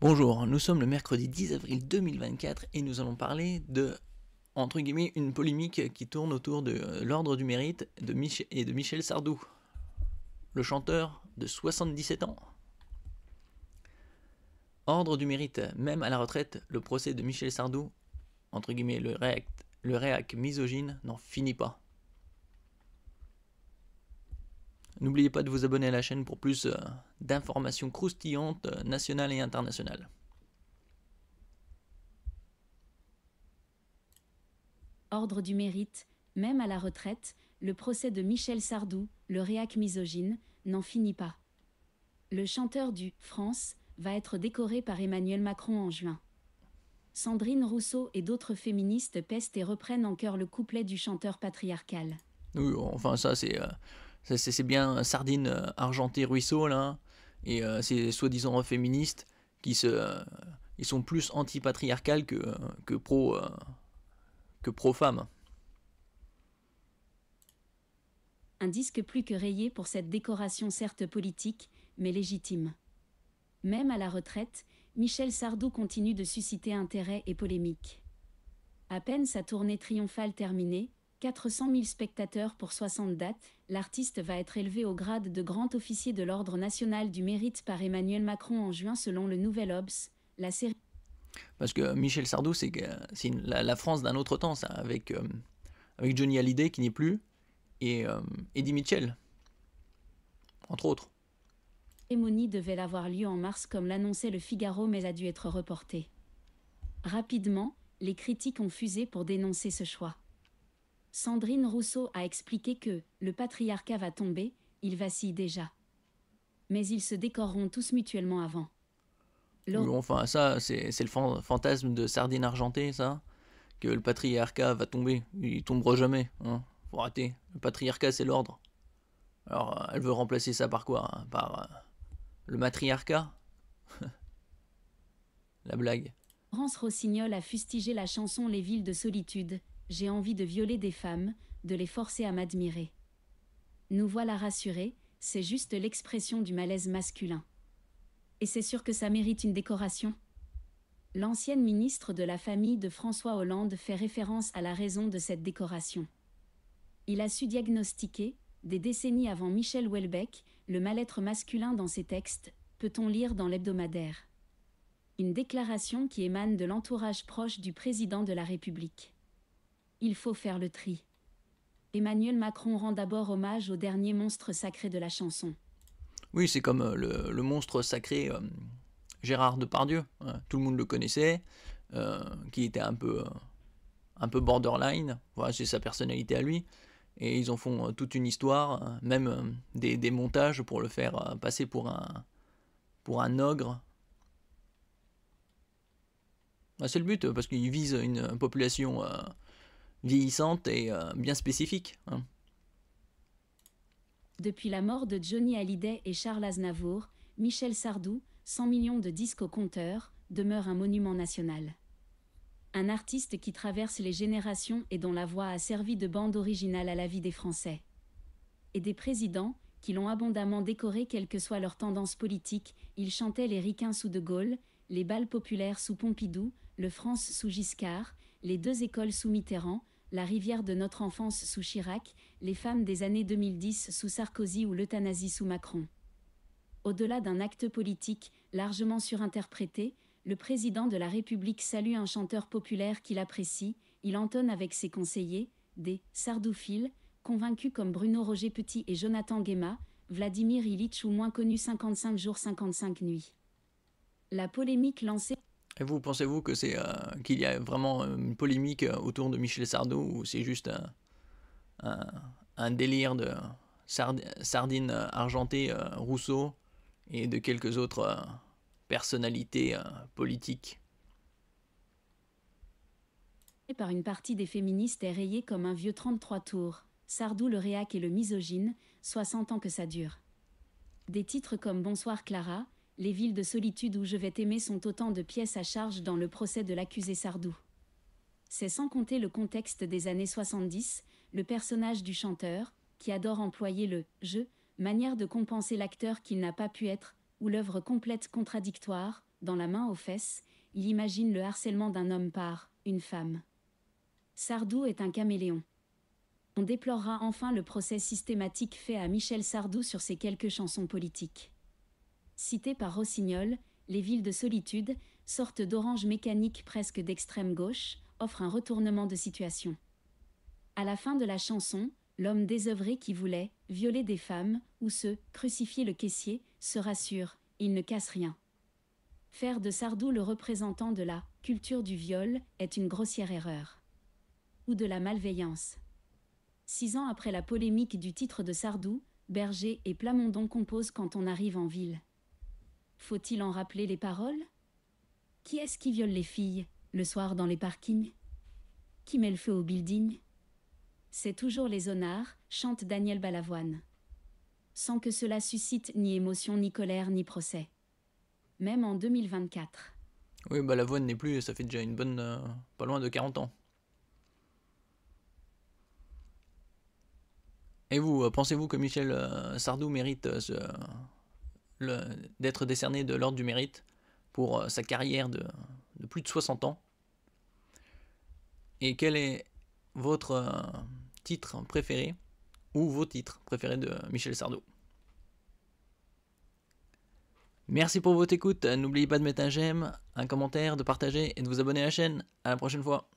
Bonjour, nous sommes le mercredi 10 avril 2024 et nous allons parler de, entre guillemets, une polémique qui tourne autour de l'ordre du mérite et de Michel Sardou, le chanteur de 77 ans. Ordre du mérite, même à la retraite, le procès de Michel Sardou, entre guillemets, le réac misogyne, n'en finit pas. N'oubliez pas de vous abonner à la chaîne pour plus d'informations croustillantes nationales et internationales. Ordre du mérite, même à la retraite, le procès de Michel Sardou, le réac misogyne, n'en finit pas. Le chanteur du « France » va être décoré par Emmanuel Macron en juin. Sandrine Rousseau et d'autres féministes pestent et reprennent en chœur le couplet du chanteur patriarcal. Oui, enfin ça c'est bien Sardine argentée ruisseau là, et ces soi-disant féministes ils sont plus anti-patriarcales que pro-femmes. Un disque plus que rayé pour cette décoration certes politique, mais légitime. Même à la retraite, Michel Sardou continue de susciter intérêt et polémique. À peine sa tournée triomphale terminée, 400 000 spectateurs pour 60 dates, l'artiste va être élevé au grade de grand officier de l'Ordre national du mérite par Emmanuel Macron en juin selon le Nouvel Obs, la série. Parce que Michel Sardou, c'est la France d'un autre temps, ça, avec Johnny Hallyday qui n'est plus, et Eddie Mitchell, entre autres. La cérémonie devait avoir lieu en mars comme l'annonçait le Figaro mais a dû être reportée. Rapidement, les critiques ont fusé pour dénoncer ce choix. Sandrine Rousseau a expliqué que le patriarcat va tomber, il vacille déjà. Mais ils se décoreront tous mutuellement avant. Oui, enfin, ça, c'est le fantasme de Sardine argentée, ça, que le patriarcat va tomber. Il tombera jamais, hein. Faut arrêter. Le patriarcat, c'est l'ordre. Alors, elle veut remplacer ça par quoi, hein? Par le matriarcat. La blague. Laurence Rossignol a fustigé la chanson Les villes de solitude. J'ai envie de violer des femmes, de les forcer à m'admirer. Nous voilà rassurés, c'est juste l'expression du malaise masculin. Et c'est sûr que ça mérite une décoration. L'ancienne ministre de la famille de François Hollande fait référence à la raison de cette décoration. Il a su diagnostiquer, des décennies avant Michel Houellebecq, le mal-être masculin dans ses textes, peut-on lire dans l'hebdomadaire. Une déclaration qui émane de l'entourage proche du président de la République. Il faut faire le tri. Emmanuel Macron rend d'abord hommage au dernier monstre sacré de la chanson. Oui, c'est comme le monstre sacré Gérard Depardieu, hein. Tout le monde le connaissait, qui était un peu borderline, voilà, c'est sa personnalité à lui, et ils en font toute une histoire, même des montages pour le faire passer pour un ogre. C'est le but, parce qu'il vise une population vieillissante et bien spécifique, hein. Depuis la mort de Johnny Hallyday et Charles Aznavour, Michel Sardou, 100 millions de disques au compteur, demeure un monument national. Un artiste qui traverse les générations et dont la voix a servi de bande originale à la vie des Français. Et des présidents, qui l'ont abondamment décoré quelle que soit leur tendance politique, il chantait les ricains sous De Gaulle, les bals populaires sous Pompidou, le France sous Giscard, les deux écoles sous Mitterrand, la rivière de notre enfance sous Chirac, les femmes des années 2010 sous Sarkozy ou l'euthanasie sous Macron. Au-delà d'un acte politique, largement surinterprété, le président de la République salue un chanteur populaire qu'il apprécie, il entonne avec ses conseillers, des sardouphiles, convaincus comme Bruno Roger Petit et Jonathan Guéma, Vladimir Ilitch ou moins connu 55 jours 55 nuits. La polémique lancée... Et vous, pensez-vous que qu'il y a vraiment une polémique autour de Michel Sardou, ou c'est juste un délire de Sardine argentée Rousseau et de quelques autres personnalités politiques? Par une partie des féministes est rayé comme un vieux 33 tours. Sardou le réac et le misogyne, 60 ans que ça dure. Des titres comme Bonsoir Clara, Les villes de solitude ou Je vais t'aimer sont autant de pièces à charge dans le procès de l'accusé Sardou. C'est sans compter le contexte des années 70, le personnage du chanteur, qui adore employer le « je », manière de compenser l'acteur qu'il n'a pas pu être, ou l'œuvre complète contradictoire, dans la main aux fesses, il imagine le harcèlement d'un homme par une femme. Sardou est un caméléon. On déplorera enfin le procès systématique fait à Michel Sardou sur ses quelques chansons politiques. Cité par Rossignol, Les villes de solitude, sorte d'orange mécanique presque d'extrême gauche, offre un retournement de situation. À la fin de la chanson, l'homme désœuvré qui voulait violer des femmes ou crucifier le caissier se rassure, il ne casse rien. Faire de Sardou le représentant de la culture du viol est une grossière erreur. Ou de la malveillance. 6 ans après la polémique du titre de Sardou, Berger et Plamondon composent Quand on arrive en ville. Faut-il en rappeler les paroles? Qui est-ce qui viole les filles, le soir dans les parkings? Qui met le feu au building? C'est toujours les honnards, chante Daniel Balavoine. Sans que cela suscite ni émotion, ni colère, ni procès. Même en 2024. Oui, Balavoine n'est plus, ça fait déjà une bonne... pas loin de 40 ans. Et vous, pensez-vous que Michel Sardou mérite d'être décerné de l'ordre du mérite pour sa carrière de plus de 60 ans? Et quel est votre titre préféré ou vos titres préférés de Michel Sardou? Merci pour votre écoute, n'oubliez pas de mettre un j'aime, un commentaire, de partager et de vous abonner à la chaîne. À la prochaine fois.